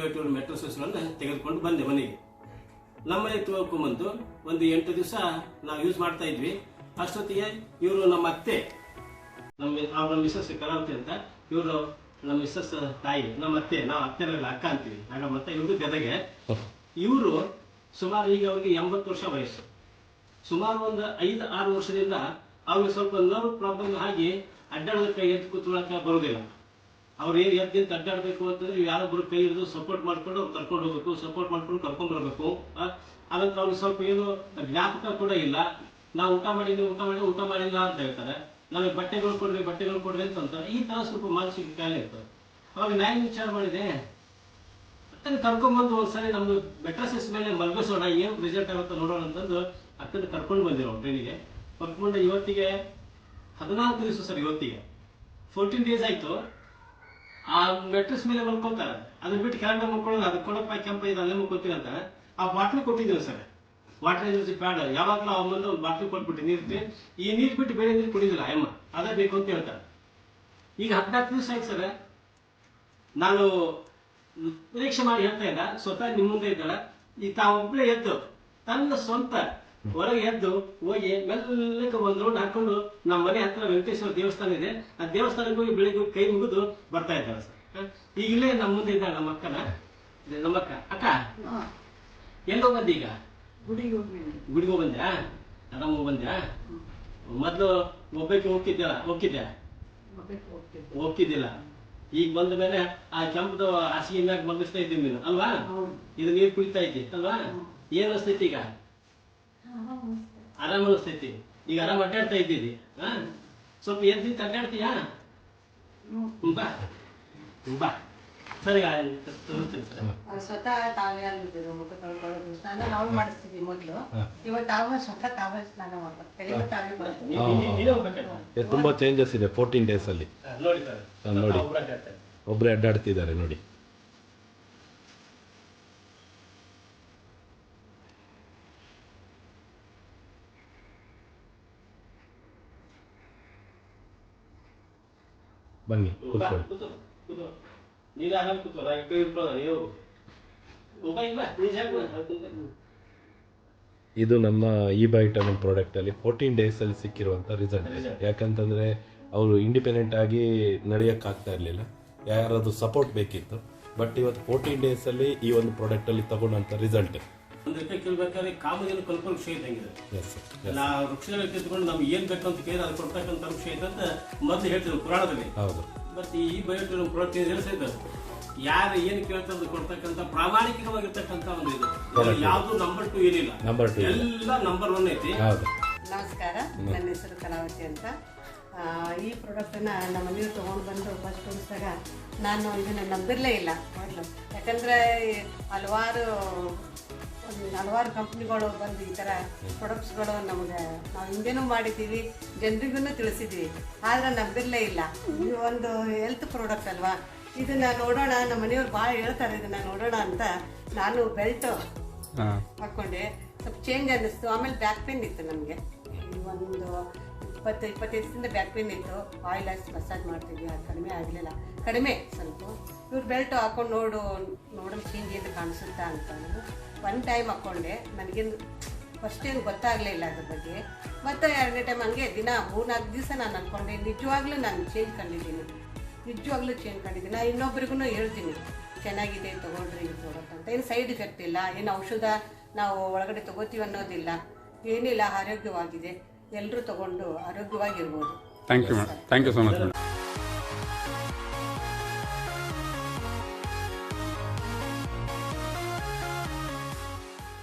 ಬಯೋಟ್ಯೂರ್ ಮೆಟ್ರೋಸಸ್ಗಳನ್ನು ತೆಗೆದುಕೊಂಡು ಬಂದೆ ಮನೆಗೆ. ನಮ್ಮನೆ ತೊಗೊಂಡ್ಬಂದು ಒಂದು 8 ದಿವಸ ನಾವು ಯೂಸ್ ಮಾಡ್ತಾ ಇದ್ವಿ. ಅಷ್ಟೊತ್ತಿಗೆ ಇವರು ನಮ್ಮ ಅತ್ತೆ, ನಮ್ಮ ಮಿಸ್ಸಸ್ ಕಲಾವತಿ ಅಂತ, ಇವರು ನಮ್ಮ ಮಿಸ್ಸಸ್ ತಾಯಿ, ನಮ್ಮ ಅತ್ತೆ, ನಾವು ಅತ್ತೆರೆಲ್ಲ ಅಕ್ಕ ಅಂತೀವಿ ಆಗ. ಮತ್ತೆ ಇವ್ರದ್ದು ಗದಗೆ. ಇವರು ಸುಮಾರು ಈಗ ಅವ್ರಿಗೆ 80 ವರ್ಷ ವಯಸ್ಸು. ಸುಮಾರು ಒಂದು 5-6 ವರ್ಷದಿಂದ ಅವ್ರಿಗೆ ಸ್ವಲ್ಪ ನರ್ವ್ ಪ್ರಾಬ್ಲಮ್ ಆಗಿ ಅಡ್ಡಾಡೋದಕ್ಕೆ ಎದ್ದು ಕೂತ್ಕೊಳ್ಳೋಕೆ ಬರೋದಿಲ್ಲ. ಅವ್ರು ಏನು ಎದ್ದು ಅಡ್ಡಾಡಬೇಕು ಅಂತಂದ್ರೆ ಯಾರೊಬ್ಬರು ಕೈ ಹಿಡಿದು ಸಪೋರ್ಟ್ ಮಾಡ್ಕೊಂಡು ಅವ್ರು ಕರ್ಕೊಂಡು ಹೋಗ್ಬೇಕು, ಸಪೋರ್ಟ್ ಮಾಡ್ಕೊಂಡು ಕರ್ಕೊಂಡು ಬರಬೇಕು. ಅದಂತ ಅವ್ರಿಗೆ ಸ್ವಲ್ಪ ಏನು ಜ್ಞಾಪಕ ಕೂಡ ಇಲ್ಲ. ನಾವು ಊಟ ಮಾಡಿಲ್ಲ ಅಂತ ಹೇಳ್ತಾರೆ. ನಮಗೆ ಬಟ್ಟೆಗಳು ಕೊಡ್ರಿ ಅಂತ ಈ ತರ ಸ್ವಲ್ಪ ಮಾನಸಿಕ ಕಾಯಿಲೆ ಇರ್ತದೆ. ಅವಾಗ ನಾನು ವಿಚಾರ ಮಾಡಿದೆ, ಅತ್ತನ ಕರ್ಕೊಂಡ್ಬಂದು ಒಂದ್ಸರಿ ನಮ್ದು ಮೆಟ್ರಾಸಿಸ್ ಮೇಲೆ ಮಲಗಿಸೋಣ, ಏನು ರಿಸಲ್ಟ್ ಆಗುತ್ತೆ ನೋಡೋಣ ಅಂತಂದು ಅತ್ತನ ಕರ್ಕೊಂಡು ಬಂದಿರೋ ಟ್ರೈನಿಗೆ. ಕರ್ಕೊಂಡು ಇವತ್ತಿಗೆ 14 ದಿವಸ ಸರ್. ಇವತ್ತಿಗೆ 14 ಡೇಸ್ ಆಯ್ತು. ಆ ಮೆಟ್ರಸ್ ಮೇಲೆ ಮಲ್ಕೊತಾರೆ. ಅದನ್ನ ಬಿಟ್ಟು ಕೆಳಗಡೆ ಮಲ್ಕೊಳ್ಳೋದು, ಅದು ಕೊಡಪ್ಪ ಕೆಂಪ ಇದು ಅಲ್ಲೇ ಮಲ್ಕೊತೀವಿ ಅಂತ ಆ ಬಾಟ್ಲಿ ಕೊಟ್ಟಿದ್ದೀವಿ ಸರ್. ವಾಟರ್ ಎನರ್ಜಿ ಪ್ಯಾಡ್ ಯಾವಾಗಲೂ ಅವ್ರ ಮುಂದೆ ಒಂದು ಬಾಟ್ಲಿ ಕೊಟ್ಬಿಟ್ಟು ನೀರು, ಈ ನೀರು ಬಿಟ್ಟು ಬೇರೆ ನೀರು ಕುಡಿದಿಲ್ಲ ಅಮ್ಮ, ಅದೇ ಬೇಕು ಅಂತ ಹೇಳ್ತಾರೆ. ಈಗ 14 ದಿವಸ ಆಯ್ತು ಸರ್. ನಾನು ಪರೀಕ್ಷೆ ಮಾಡಿ ಹೇಳ್ತಾ ಇಲ್ಲ, ಸ್ವತಃ ನಿಮ್ಮ ಮುಂದೆ ಇದ್ದಾಳೆ. ಈಗ ತಾವೊಬ್ಬಳೇ ಎದ್ದು ತನ್ನ ಸ್ವಂತ ಹೊರಗೆ ಎದ್ದು ಹೋಗಿ ಮೆಲ್ಲಕ್ಕೆ ಒಂದು ರೌಂಡ್ ಹಾಕೊಂಡು ನಮ್ಮ ಮನೆ ಹತ್ರ ವೆಂಕಟೇಶ್ವರ ದೇವಸ್ಥಾನ ಇದೆ, ಆ ದೇವಸ್ಥಾನಕ್ಕೆ ಹೋಗಿ ಬೆಳಿಗ್ಗೆ ಕೈ ಮುಗಿದು ಬರ್ತಾ ಇದ್ದಾಳೆ ಸರ್. ಈಗ ಇಲ್ಲೇ ನಮ್ಮ ಮುಂದೆ ಇದ್ದಾಳೆ ನಮ್ಮ ಅಕ್ಕ. ಅಕ್ಕ ಎಲ್ಲೋ ಬಂದಿ? ಈಗ ಗುಡಿಗೆ ಹೋಗ್ಬಂದ್ಯಾ? ಆರಾಮ ಹೋಗ್ಬಂದ್ಯಾ? ಮೊದ್ಲು ಒಬ್ಬಕ್ಕೆ ಹೋಗ್ತಿದ್ದಿಲ್ಲ. ಈಗ ಬಂದ ಮೇಲೆ ಆ ಕೆಂಪದ ಹಾಸಿಗೆ ಮ್ಯಾಗ ಮಲಗಿಸ್ತಾ ಇದ್ದೀವಿ ನೀನು ಅಲ್ವಾ? ಇದು ನೀರು ಕುಡಿತಾ ಇದ್ದಿ ಅಲ್ವಾ? ಏನ್ ಅನಿಸ್ತೈತಿ ಈಗ? ಆರಾಮ ಅನಿಸ್ತೈತಿ. ಈಗ ಆರಾಮ ಅಡ್ಡಾಡ್ತಾ ಇದ್ದೀವಿ. ಸ್ವಲ್ಪ ಎದ್ದು ಅಡ್ಡಾಡ್ತೀಯಾ? ಬಾ ಸರಿ. ಸ್ವತಃ ತಾವೇ ಅಲ್ಬಿಟ್ಟಿದ್ರು ಮುಖ ತೊಳ್ಕೊಳ್ಳೋದು ಸ್ನಾನ ನಾವು ಮಾಡಿಸ್ತೀವಿ ಮೊದಲು. ಇವತ್ತು ತಾವೇ ಸ್ವತಃ ತಾವೇ ಸ್ನಾನ ಮಾಡ್ತಾರೆ. ತಾವೇ ತುಂಬಾ ಚೇಂಜಸ್ ಇದೆ 14 ಡೇಸ್ ಅಲ್ಲಿ. ನೋಡಿ ಒಬ್ಬರೇ ಅಡ್ಡಾಡ್ತಿದ್ದಾರೆ ನೋಡಿ. ಬನ್ನಿ ಕೂತ್ಕೊಳ್ಳಿ. ಇದು ನಮ್ಮ e-bite ಅನ್ನೋ ಪ್ರಾಡಕ್ಟ್ ಅಲ್ಲಿ 14 ಡೇಸ್ ಅಲ್ಲಿ ಸಿಕ್ಕಿರುವಂತ ರಿಸಲ್ಟ್. ಯಾಕಂತಂದ್ರೆ ಅವರು ಇಂಡಿಪೆಂಡೆಂಟ್ ಆಗಿ ನಡೆಯಕ್ಕೆ ಆಗ್ತಾ ಇರಲಿಲ್ಲ, ಯಾರಾದ್ರೂ ಸಪೋರ್ಟ್ ಬೇಕಿತ್ತು. ಬಟ್ ಇವತ್ತು 14 ಡೇಸ್ ಅಲ್ಲಿ ಈ ಒಂದು ಪ್ರಾಡಕ್ಟ್ ಅಲ್ಲಿ ತಗೊಂಡಂತ ರಿಸಲ್ಟ್. ಒಂದು ಲೆಕ್ಕ ಕೇಳ್ಬೇಕಾದ್ರೆ ಕಾಮಧೇನು ಕಲ್ಪವೃಕ್ಷ ಇದ್ದಂಗಿದೆ. ನಾವು ವೃಕ್ಷಗಳ ಕಿತ್ಕೊಂಡು ನಮ್ಗೆ ಏನ್ ಬೇಕಂತ ಕೇಳಿ ಅದು ಕೊಡ್ತಕ್ಕಂಥ ವೃಕ್ಷ ಇದೆ ಅಂತ ಮೊದಲು ಹೇಳ್ತಿದ್ರು ಪುರಾಣದಲ್ಲಿ. ಹೌದು. ಮತ್ತೆ ಈ ಬಯೋಟೂರ್ ಪ್ರಾಡಕ್ಟ್ ಹೇಳ್ಸಿದ್ರು, ಯಾರು ಏನ್ ಕೇಳ್ತಾರೆ ಕೊಡ್ತಕ್ಕಂಥ ಪ್ರಾಮಾಣಿಕವಾಗಿರ್ತಕ್ಕಂಥ ಒಂದು ಇದು. ಯಾವ್ದು ನಂಬರ್ 2 ಏನಿಲ್ಲ, ಎಲ್ಲ ನಂಬರ್ 1 ಐತಿ. ನಮಸ್ಕಾರ, ನನ್ನ ಹೆಸರು ಕಲಾವತಿ ಅಂತ. ಈ ಪ್ರಾಡಕ್ಟನ್ನ ನಮ್ಮ ಮನೆಯವ್ರು ತೊಗೊಂಡು ಬಂದು ಫಸ್ಟ್ ತೋರಿಸಿದಾಗ ನಾನು ಇದನ್ನು ನಂಬಿರಲೇ ಇಲ್ಲ ಮೊದಲು. ಯಾಕಂದರೆ ಹಲವಾರು ಕಂಪ್ನಿಗಳು ಬಂದು ಈ ಥರ ಪ್ರಾಡಕ್ಟ್ಸ್ಗಳು ನಮಗೆ ನಾವು ಹಿಂದೆನೂ ಮಾಡಿದ್ದೀವಿ, ಜನರಿಗೂ ತಿಳಿಸಿದ್ವಿ, ಆದರೆ ನಂಬಿರಲೇ ಇಲ್ಲ. ಇದು ಒಂದು ಹೆಲ್ತ್ ಪ್ರಾಡಕ್ಟ್ ಅಲ್ವಾ, ಇದನ್ನು ನೋಡೋಣ, ನಮ್ಮ ಮನೆಯವ್ರು ಭಾಳ ಹೇಳ್ತಾರೆ ಇದನ್ನು ನೋಡೋಣ ಅಂತ ನಾನು ಬೆಲ್ಟ್ ಹಾಕ್ಕೊಂಡೆ. ಸ್ವಲ್ಪ ಚೇಂಜ್ ಅನ್ನಿಸ್ತು. ಆಮೇಲೆ ಬ್ಯಾಕ್ ಪೇನ್ ಇತ್ತು ನನಗೆ. ಒಂದು 20-25 ದಿವಸದಿಂದ ಬ್ಯಾಕ್ ಪೇನ್ ಇತ್ತು. ಆಯಿಲ್ ಹಾಕಿ ಮಸಾಜ್ ಮಾಡ್ತಿದ್ವಿ, ಅದು ಕಡಿಮೆ ಆಗಲಿಲ್ಲ. ಕಡಿಮೆ ಸ್ವಲ್ಪ. ಇವ್ರು ಬೆಲ್ಟ್ ಹಾಕೊಂಡು ನೋಡೋಣ ಚೇಂಜ್ ಏನು ಕಾಣಿಸುತ್ತಾ ಅಂತ ಒನ್ ಟೈಮ್ ಹಾಕ್ಕೊಂಡೆ. ನನಗೇನು ಫಸ್ಟ್ ಏನು ಗೊತ್ತಾಗಲೇ ಇಲ್ಲ ಅದ್ರ ಬಗ್ಗೆ. ಮತ್ತು 2ನೇ ಟೈಮ್ ಹಂಗೆ ದಿನ 3-4 ದಿವಸ ನಾನು ಅಂದ್ಕೊಂಡೆ ನಿಜವಾಗ್ಲೂ ನಾನು ಚೇಂಜ್ ಕಂಡಿದ್ದೀನಿ. ನಾನು ಇನ್ನೊಬ್ರಿಗೂ ಹೇಳ್ತೀನಿ ಚೆನ್ನಾಗಿದೆ ತೊಗೊಳ್ರಿ ಈ ಪ್ರಾಡಕ್ಟ್ ಅಂತ. ಏನು ಸೈಡ್ ಎಫೆಕ್ಟ್ ಇಲ್ಲ, ಏನು ಔಷಧ ನಾವು ಒಳಗಡೆ ತೊಗೋತೀವಿ ಅನ್ನೋದಿಲ್ಲ, ಏನಿಲ್ಲ, ಆರೋಗ್ಯವಾಗಿದೆ. ಎಲ್ಲರೂ ತೊಗೊಂಡು ಆರೋಗ್ಯವಾಗಿರ್ಬೋದು. Thank you so much.